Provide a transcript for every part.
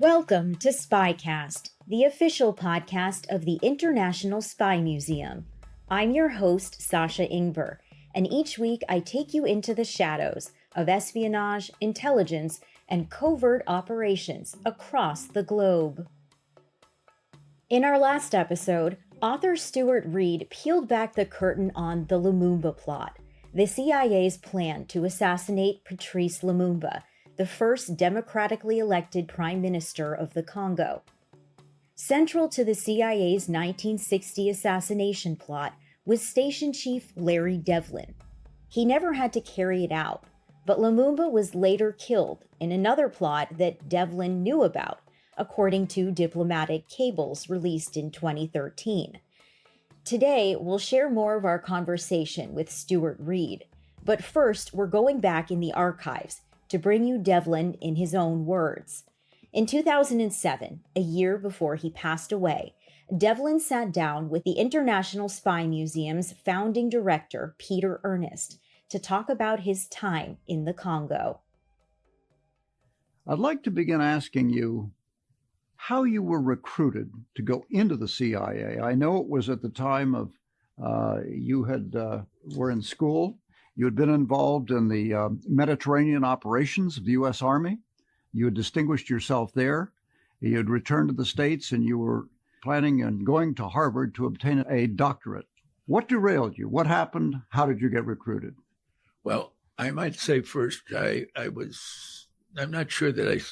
Welcome to SpyCast, the official podcast of the International Spy Museum. I'm your host, Sasha Ingber, and each week I take you into the shadows of espionage, intelligence, and covert operations across the globe. In our last episode, author Stuart Reid peeled back the curtain on the Lumumba Plot, the CIA's plan to assassinate Patrice Lumumba, the first democratically elected prime minister of the Congo. Central to the CIA's 1960 assassination plot was Station Chief Larry Devlin. He never had to carry it out, but Lumumba was later killed in another plot that Devlin knew about, according to diplomatic cables released in 2013. Today, we'll share more of our conversation with Stuart Reid, but first we're going back in the archives to bring you Devlin in his own words. In 2007, a year before he passed away, Devlin sat down with the International Spy Museum's founding director, Peter Earnest, to talk about his time in the Congo. I'd like to begin asking you how you were recruited to go into the CIA. I know it was at the time of you were in school. You had been involved in the Mediterranean operations of the U.S. Army. You had distinguished yourself there. You had returned to the States, and you were planning on going to Harvard to obtain a doctorate. What derailed you? What happened? How did you get recruited? Well, I might say first, I'm not sure that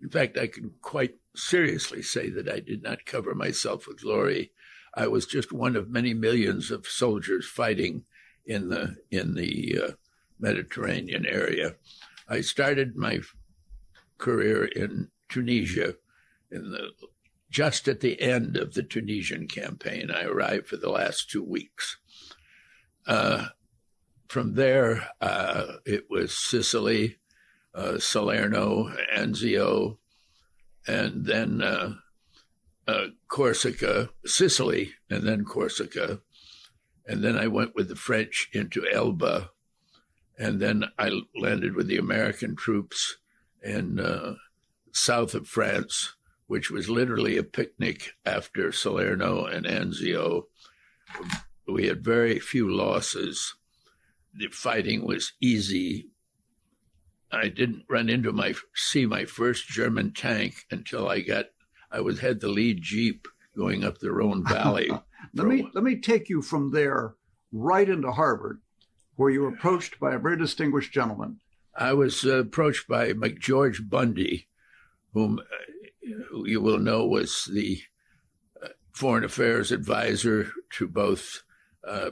in fact, I can quite seriously say that I did not cover myself with glory. I was just one of many millions of soldiers fighting in the Mediterranean area. I started my career in Tunisia just at the end of the Tunisian campaign. I arrived for the last 2 weeks. From there, it was Sicily, Salerno, Anzio, and then Corsica, Sicily, and then Corsica. And then I went with the French into Elba, and then I landed with the American troops in south of France, which was literally a picnic after Salerno and Anzio. We had very few losses. The fighting was easy. I didn't see my first German tank until I had the lead jeep going up the Rhone Valley. Let me take you from there right into Harvard, where you were approached by a very distinguished gentleman. I was approached by McGeorge Bundy, who you will know was the foreign affairs advisor to both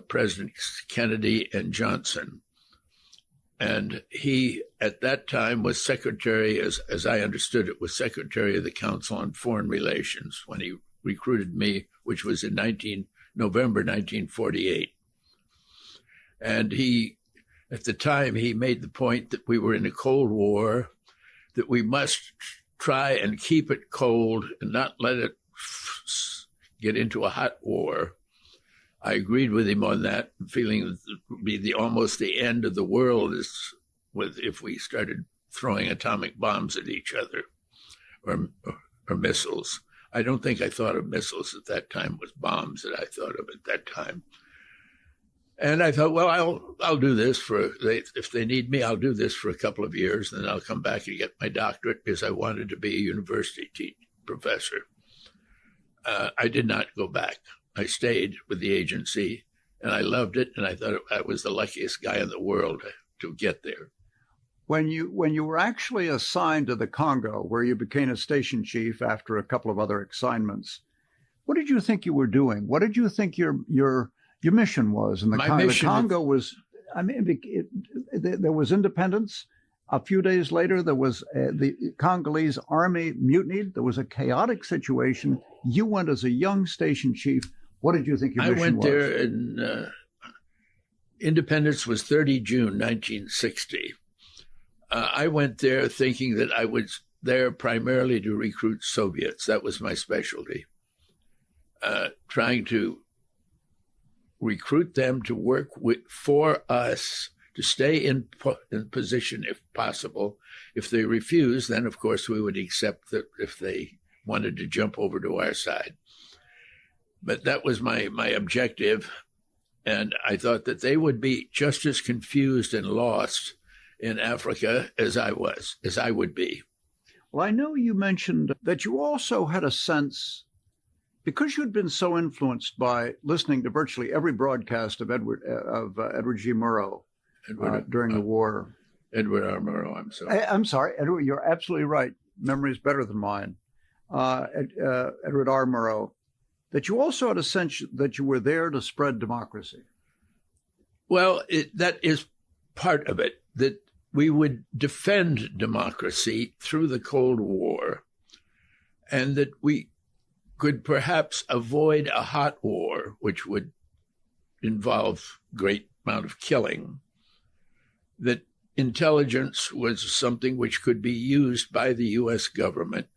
Presidents Kennedy and Johnson. And he, at that time, was secretary, as I understood it, was secretary of the Council on Foreign Relations when he recruited me, which was in November 1948. And at the time, he made the point that we were in a Cold War, that we must try and keep it cold and not let it get into a hot war. I agreed with him on that, feeling that it would be almost the end of the world if we started throwing atomic bombs at each other or missiles. I don't think I thought of missiles at that time. It was bombs that I thought of at that time. And I thought, well, I'll do this if they need me, I'll do this for a couple of years, and then I'll come back and get my doctorate because I wanted to be a university professor. I did not go back. I stayed with the agency, and I loved it, and I thought I was the luckiest guy in the world to get there. When you were actually assigned to the Congo, where you became a station chief after a couple of other assignments, what did you think you were doing? What did you think your mission was? And the Congo was, there was independence. A few days later, there was the Congolese army mutinied. There was a chaotic situation. You went as a young station chief. What did you think your mission was? I went there in independence was 30 June 1960. I went there thinking that I was there primarily to recruit Soviets. That was my specialty. Trying to recruit them to work for us to stay in position if possible. If they refuse, then of course we would accept that if they wanted to jump over to our side. But that was my objective. And I thought that they would be just as confused and lost in Africa as I would be. Well, I know you mentioned that you also had a sense, because you'd been so influenced by listening to virtually every broadcast of Edward G. Murrow during the war. Edward R. Murrow, I'm sorry. I'm sorry, Edward, you're absolutely right. Memory is better than mine. Edward R. Murrow, that you also had a sense that you were there to spread democracy. Well, that is part of it, that we would defend democracy through the Cold War, and that we could perhaps avoid a hot war, which would involve great amount of killing, that intelligence was something which could be used by the U.S. government,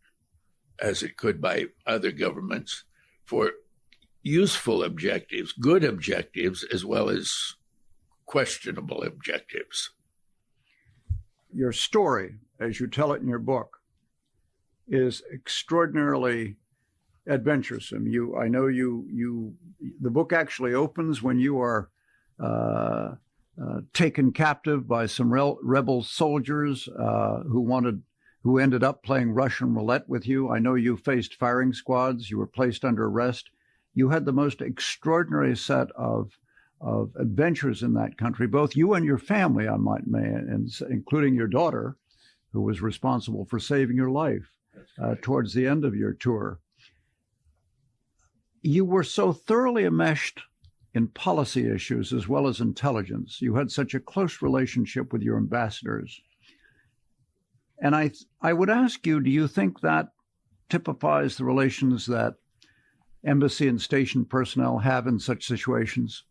as it could by other governments, for useful objectives, good objectives, as well as questionable objectives. Your story, as you tell it in your book, is extraordinarily adventuresome. The book actually opens when you are taken captive by some rebel soldiers who ended up playing Russian roulette with you. I know you faced firing squads. You were placed under arrest. You had the most extraordinary set of adventures in that country, both you and your family, I might say, and including your daughter, who was responsible for saving your life towards the end of your tour. You were so thoroughly enmeshed in policy issues as well as intelligence. You had such a close relationship with your ambassadors. And I would ask you, do you think that typifies the relations that embassy and station personnel have in such situations?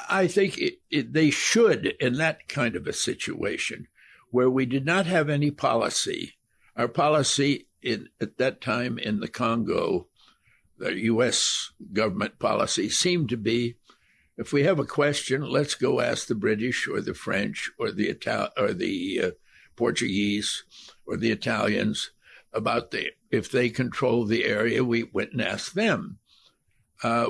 I think they should, in that kind of a situation where we did not have any policy. Our policy at that time in the Congo, the U.S. government policy, seemed to be, if we have a question, let's go ask the British or the French or the Portuguese or the Italians about if they control the area. We went and asked them.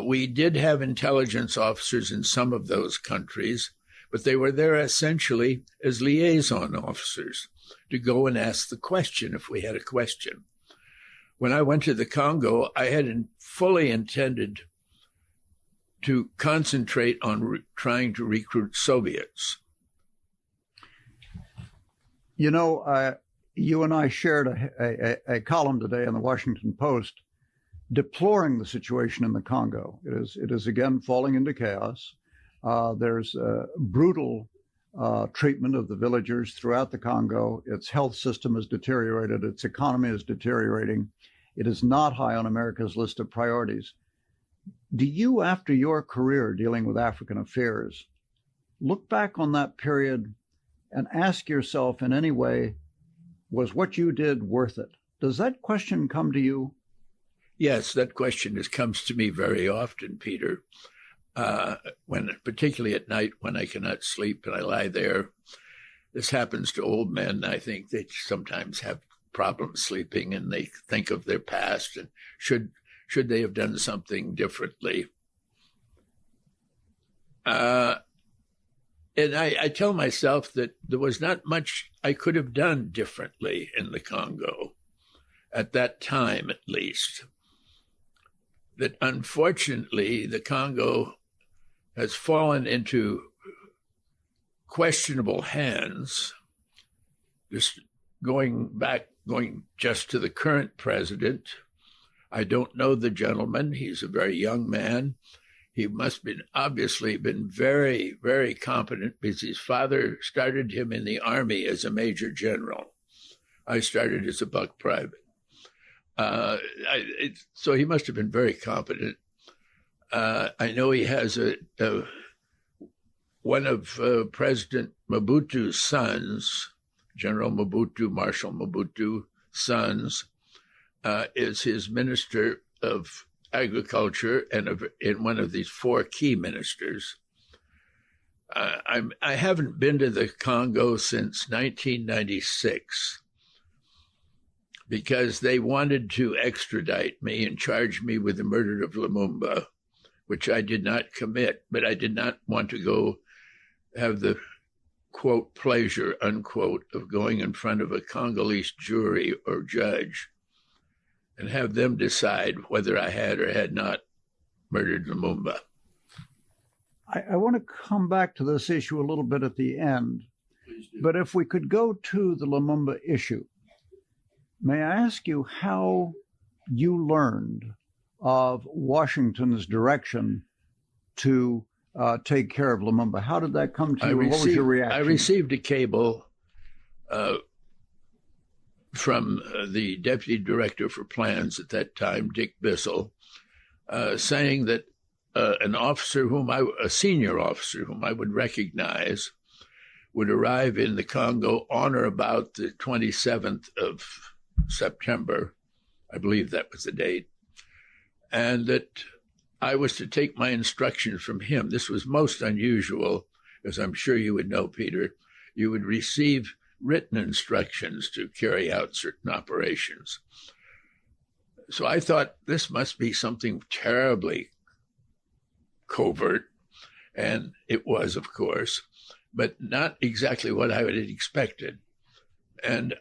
We did have intelligence officers in some of those countries, but they were there essentially as liaison officers to go and ask the question if we had a question. When I went to the Congo, I had fully intended to concentrate on trying to recruit Soviets. You know, you and I shared a column today in the Washington Post deploring the situation in the Congo. It is again falling into chaos. There's brutal treatment of the villagers throughout the Congo. Its health system is deteriorated. Its economy is deteriorating. It is not high on America's list of priorities. Do you, after your career dealing with African affairs, look back on that period and ask yourself in any way, was what you did worth it? Does that question come to you? Yes, that question comes to me very often, Peter. Particularly at night when I cannot sleep and I lie there. This happens to old men. I think they sometimes have problems sleeping and they think of their past and should they have done something differently. And I tell myself that there was not much I could have done differently in the Congo, at that time at least. That unfortunately the Congo has fallen into questionable hands. Just going just to the current president. I don't know the gentleman. He's a very young man. He must have obviously been very, very competent because his father started him in the army as a major general. I started as a buck private. So he must have been very competent. I know he has one of President Mobutu's sons, General Mobutu, Marshal Mobutu's sons, is his minister of agriculture and in one of these four key ministers. I haven't been to the Congo since 1996 because they wanted to extradite me and charge me with the murder of Lumumba, which I did not commit, but I did not want to go have the, quote, pleasure, unquote, of going in front of a Congolese jury or judge and have them decide whether I had or had not murdered Lumumba. I want to come back to this issue a little bit at the end, but if we could go to the Lumumba issue, may I ask you how you learned of Washington's direction to take care of Lumumba? How did that come to you? What was your reaction? I received a cable from the deputy director for plans at that time, Dick Bissell, saying that a senior officer whom I would recognize would arrive in the Congo on or about the 27th of September. I believe that was the date. And that I was to take my instructions from him. This was most unusual, as I'm sure you would know, Peter. You would receive written instructions to carry out certain operations. So I thought this must be something terribly covert, and it was, of course, but not exactly what I had expected. And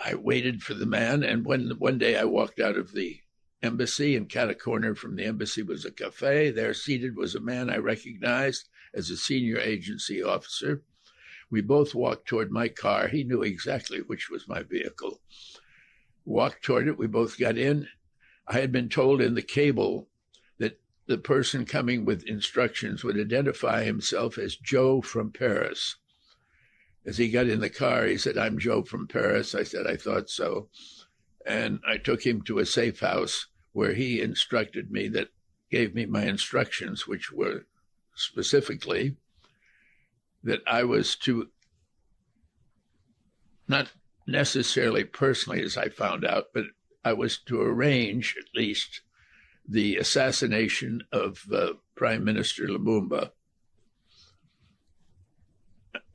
I waited for the man, and when one day I walked out of the embassy, and cat a corner from the embassy was a cafe. There seated was a man I recognized as a senior agency officer. We both walked toward my car. He knew exactly which was my vehicle. Walked toward it. We both got in. I had been told in the cable that the person coming with instructions would identify himself as Joe from Paris. As he got in the car, he said, "I'm Joe from Paris." I said, "I thought so." And I took him to a safe house where he instructed me gave me my instructions, which were specifically that I was to, not necessarily personally, as I found out, but I was to arrange at least the assassination of Prime Minister Lumumba,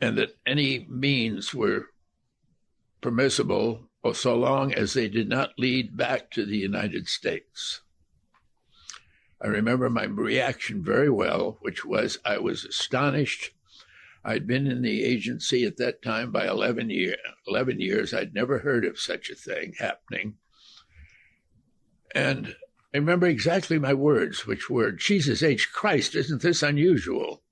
and that any means were permissible so long as they did not lead back to the United States. I remember my reaction very well, which was I was astonished. I'd been in the agency at that time by 11 years. I'd never heard of such a thing happening. And I remember exactly my words, which were, "Jesus H. Christ, isn't this unusual?"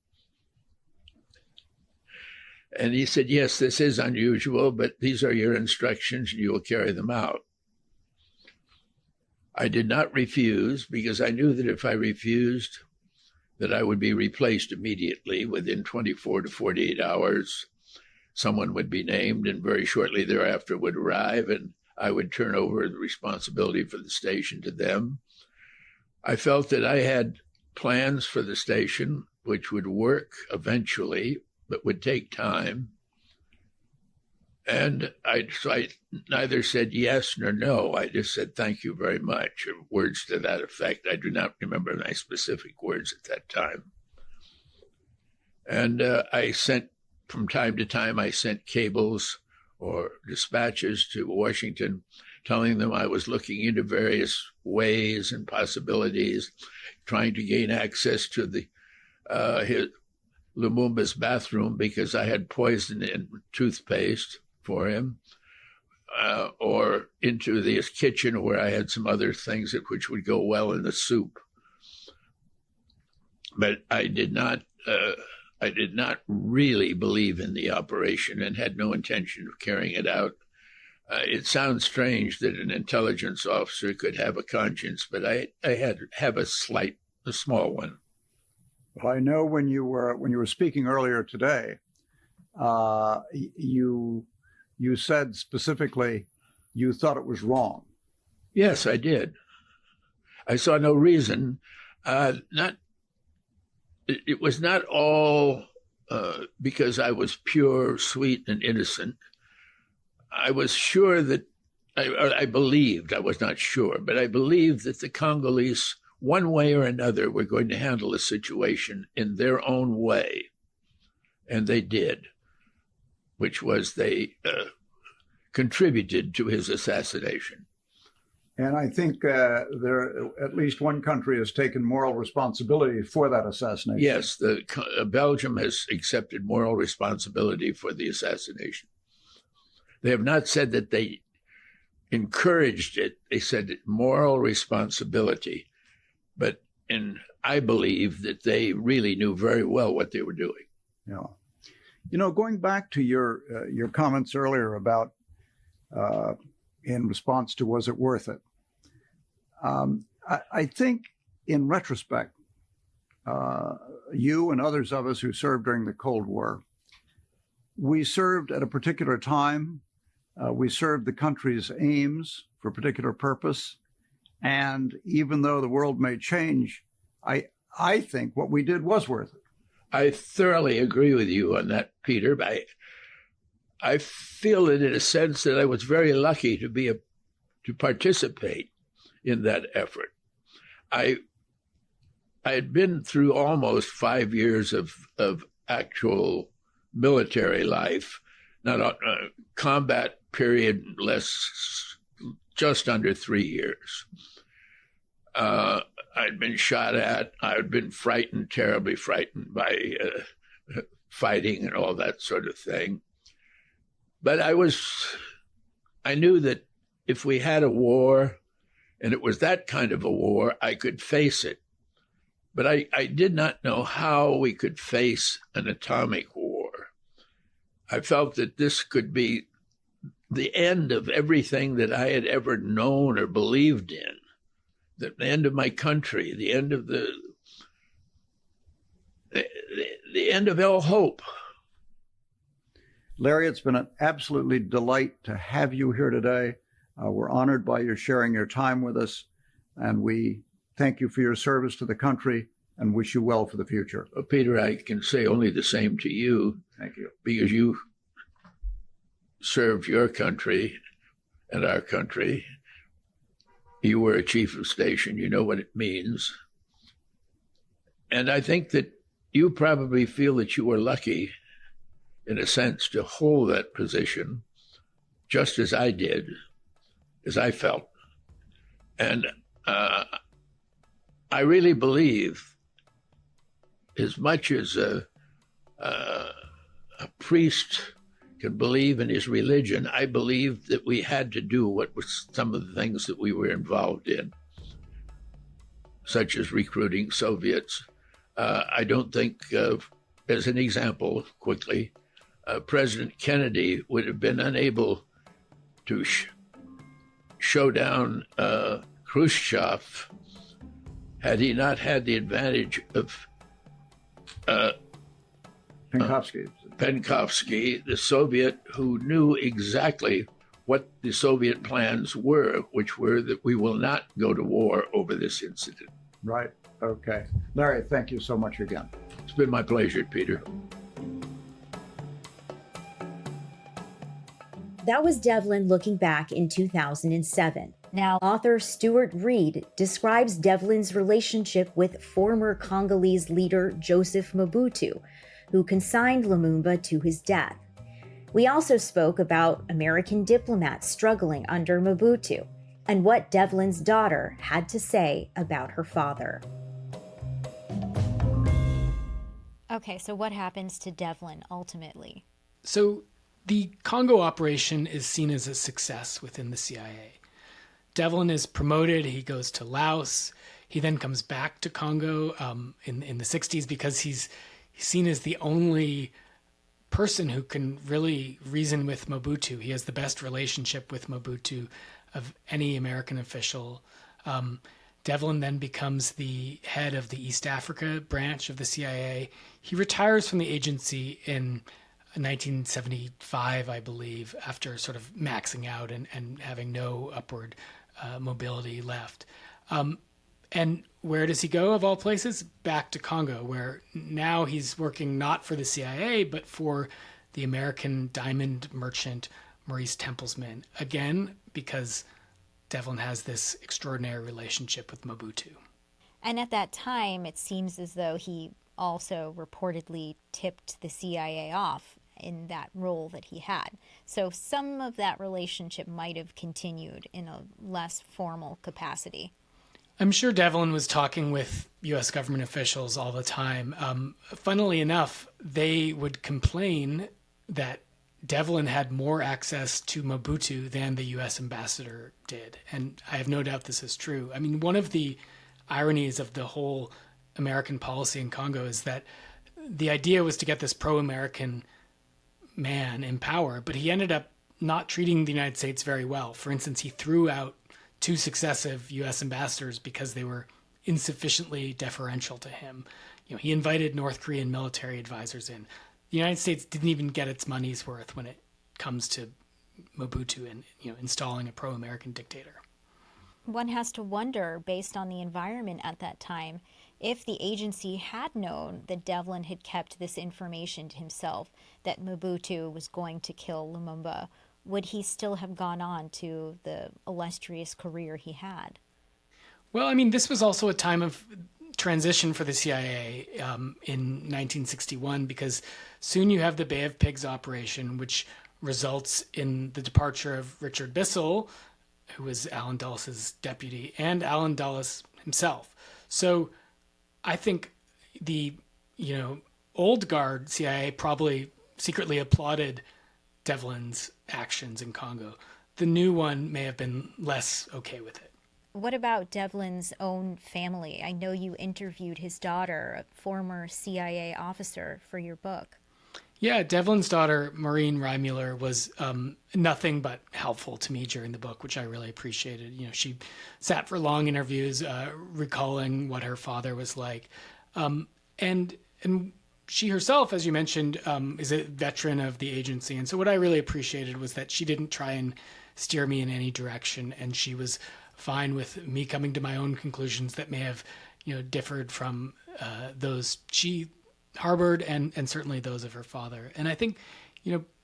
And he said, "Yes, this is unusual, but these are your instructions and you will carry them out." I did not refuse because I knew that if I refused, that I would be replaced immediately within 24 to 48 hours. Someone would be named and very shortly thereafter would arrive and I would turn over the responsibility for the station to them. I felt that I had plans for the station which would work eventually, but would take time. And so I neither said yes nor no. I just said, "Thank you very much," or words to that effect. I do not remember my specific words at that time. And I sent, from time to time, I sent cables or dispatches to Washington telling them I was looking into various ways and possibilities, trying to gain access to the Lumumba's bathroom because I had poison in toothpaste for him, or into his kitchen where I had some other things which would go well in the soup. But I did not really believe in the operation and had no intention of carrying it out. It sounds strange that an intelligence officer could have a conscience, but I have a small one. Well, I know when you were speaking earlier today, you said specifically you thought it was wrong. Yes, I did. I saw no reason. It was not all because I was pure, sweet, and innocent. I was sure that I believed. I was not sure, but I believed that the Congolese, one way or another, were going to handle the situation in their own way. and they did, which was they contributed to his assassination. And I think at least one country has taken moral responsibility for that assassination. Yes, Belgium has accepted moral responsibility for the assassination. They have not said that they encouraged it. They said moral responsibility. But I believe that they really knew very well what they were doing. Yeah. You know, going back to your comments earlier about in response to was it worth it? I think in retrospect, you and others of us who served during the Cold War, we served at a particular time. We served the country's aims for a particular purpose. And even though the world may change, I think what we did was worth it. I thoroughly agree with you on that, Peter. I feel it in a sense that I was very lucky to participate in that effort. I had been through almost 5 years of actual military life, not a combat period, just under 3 years. I'd been shot at. I'd been frightened, terribly frightened by fighting and all that sort of thing. But I knew that if we had a war, and it was that kind of a war, I could face it. But I did not know how we could face an atomic war. I felt that this could be the end of everything that I had ever known or believed in, the end of my country, the end of the end of all hope. Larry, it's been an absolutely delight to have you here today. We're honored by your sharing your time with us, and we thank you for your service to the country and wish you well for the future. Well, Peter, I can say only the same to you. Thank you. Because you served your country and our country. You were a chief of station. You know what it means. And I think that you probably feel that you were lucky, in a sense, to hold that position, just as I did, as I felt. And I really believe, as much as a priest can believe in his religion, I believe that we had to do what was some of the things that we were involved in, such as recruiting Soviets. I don't think, as an example, quickly, President Kennedy would have been unable to show down Khrushchev had he not had the advantage of Penkovsky, the Soviet, who knew exactly what the Soviet plans were, which were that we will not go to war over this incident. Right. Okay. Larry, thank you so much again. It's been my pleasure, Peter. That was Devlin looking back in 2007. Now, author Stuart Reid describes Devlin's relationship with former Congolese leader Joseph Mobutu, who consigned Lumumba to his death. We also spoke about American diplomats struggling under Mobutu and what Devlin's daughter had to say about her father. Okay, so what happens to Devlin ultimately? So the Congo operation is seen as a success within the CIA. Devlin is promoted. He goes to Laos. He then comes back to Congo in the 60s because he's seen as the only person who can really reason with Mobutu. He has the best relationship with Mobutu of any American official. Devlin then becomes the head of the East Africa branch of the CIA. He retires from the agency in 1975, I believe, after sort of maxing out and having no upward mobility left. And where does he go, of all places? Back to Congo, where now he's working not for the CIA, but for the American diamond merchant Maurice Tempelsman. Again, because Devlin has this extraordinary relationship with Mobutu. And at that time, it seems as though he also reportedly tipped the CIA off in that role that he had. So some of that relationship might have continued in a less formal capacity. I'm sure Devlin was talking with U.S. government officials all the time. Funnily enough, they would complain that Devlin had more access to Mobutu than the U.S. ambassador did. And I have no doubt this is true. I mean, one of the ironies of the whole American policy in Congo is that the idea was to get this pro-American man in power, but he ended up not treating the United States very well. For instance, he threw out 2 successive U.S. ambassadors because they were insufficiently deferential to him. He invited North Korean military advisors in. The United States didn't even get its money's worth when it comes to Mobutu and installing a pro-American dictator. One has to wonder, based on the environment at that time, if the agency had known that Devlin had kept this information to himself, that Mobutu was going to kill Lumumba, would he still have gone on to the illustrious career he had? Well, I mean, this was also a time of transition for the CIA in 1961, because soon you have the Bay of Pigs operation, which results in the departure of Richard Bissell, who was Allen Dulles' deputy, and Allen Dulles himself. So I think the old guard CIA probably secretly applauded Devlin's actions in Congo. The new one may have been less okay with it. What about Devlin's own family? I know you interviewed his daughter, a former CIA officer, for your book. Yeah, Devlin's daughter, Maureen Reimuller, was nothing but helpful to me during the book, which I really appreciated. She sat for long interviews, recalling what her father was like. And she herself, as you mentioned, is a veteran of the agency. And so what I really appreciated was that she didn't try and steer me in any direction. And she was fine with me coming to my own conclusions that may have, differed from those she harbored and certainly those of her father. And I think,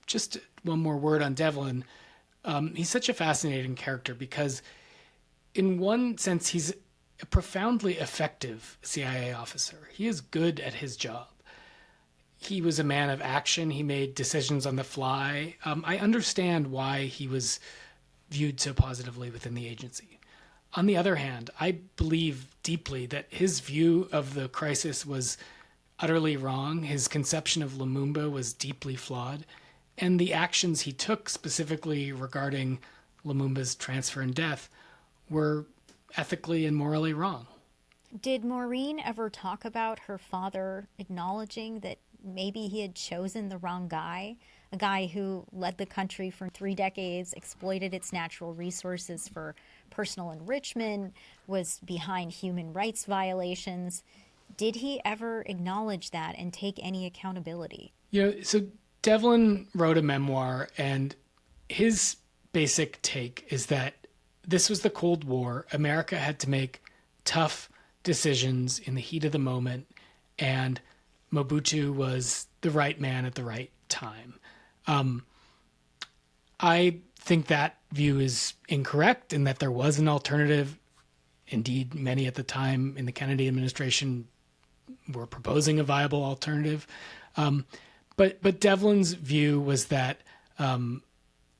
just one more word on Devlin. He's such a fascinating character because in one sense, he's a profoundly effective CIA officer. He is good at his job. He was a man of action. He made decisions on the fly. I understand why he was viewed so positively within the agency. On the other hand, I believe deeply that his view of the crisis was utterly wrong. His conception of Lumumba was deeply flawed. And the actions he took, specifically regarding Lumumba's transfer and death, were ethically and morally wrong. Did Maureen ever talk about her father acknowledging that maybe he had chosen the wrong guy? A guy who led the country for 3 decades, exploited its natural resources for personal enrichment, was behind human rights violations. Did he ever acknowledge that and take any accountability? So Devlin wrote a memoir, and his basic take is that this was the Cold War. America had to make tough decisions in the heat of the moment, and Mobutu was the right man at the right time. I think that view is incorrect and that there was an alternative. Indeed, many at the time in the Kennedy administration were proposing a viable alternative. But Devlin's view was that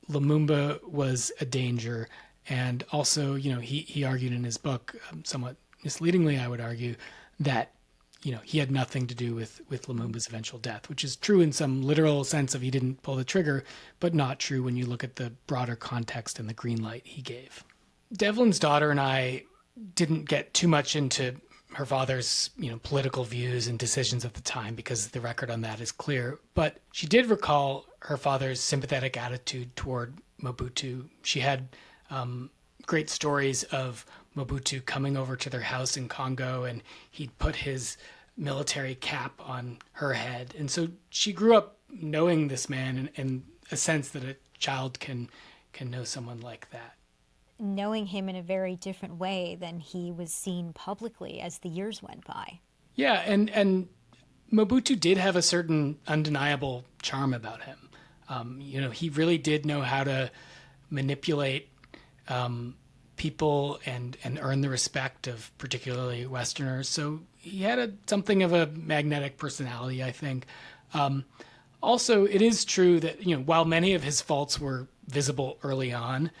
Lumumba was a danger. And also, he argued in his book, somewhat misleadingly, I would argue, that he had nothing to do with Lumumba's eventual death, which is true in some literal sense of he didn't pull the trigger, but not true when you look at the broader context and the green light he gave. Devlin's daughter and I didn't get too much into her father's, political views and decisions at the time because the record on that is clear. But she did recall her father's sympathetic attitude toward Mobutu. She had great stories of Mobutu coming over to their house in Congo, and he'd put his military cap on her head. And so she grew up knowing this man and a sense that a child can know someone like that. Knowing him in a very different way than he was seen publicly as the years went by. Yeah, and Mobutu did have a certain undeniable charm about him. He really did know how to manipulate people and earn the respect of particularly Westerners. So he had something of a magnetic personality, I think. Also, it is true that, while many of his faults were visible early on,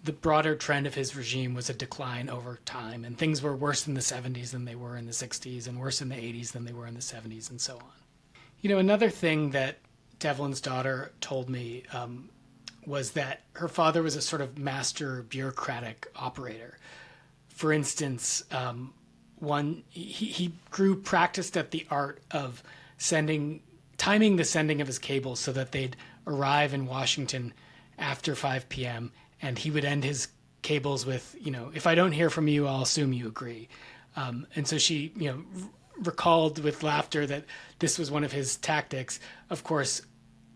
the broader trend of his regime was a decline over time, and things were worse in the 70s than they were in the 60s, and worse in the 80s than they were in the 70s, and so on. Another thing that Devlin's daughter told me was that her father was a sort of master bureaucratic operator. For instance, he grew practiced at the art of timing the sending of his cables so that they'd arrive in Washington after 5 p.m., and he would end his cables with, if I don't hear from you, I'll assume you agree. And so she, recalled with laughter that this was one of his tactics. Of course,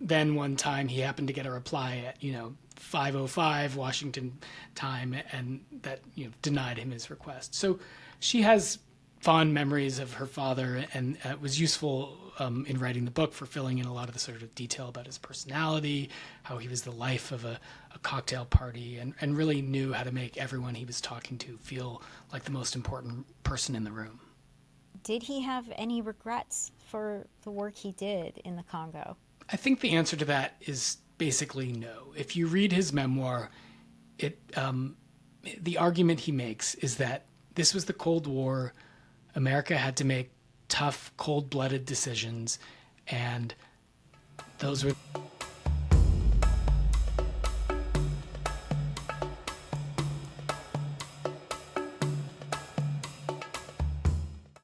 then one time he happened to get a reply at, 5:05 Washington time, and that, denied him his request. So she has fond memories of her father, and it was useful in writing the book for filling in a lot of the sort of detail about his personality, how he was the life of a cocktail party, and really knew how to make everyone he was talking to feel like the most important person in the room. Did he have any regrets for the work he did in the Congo? I think the answer to that is basically no. If you read his memoir, the argument he makes is that this was the Cold War. America had to make tough, cold-blooded decisions, and those were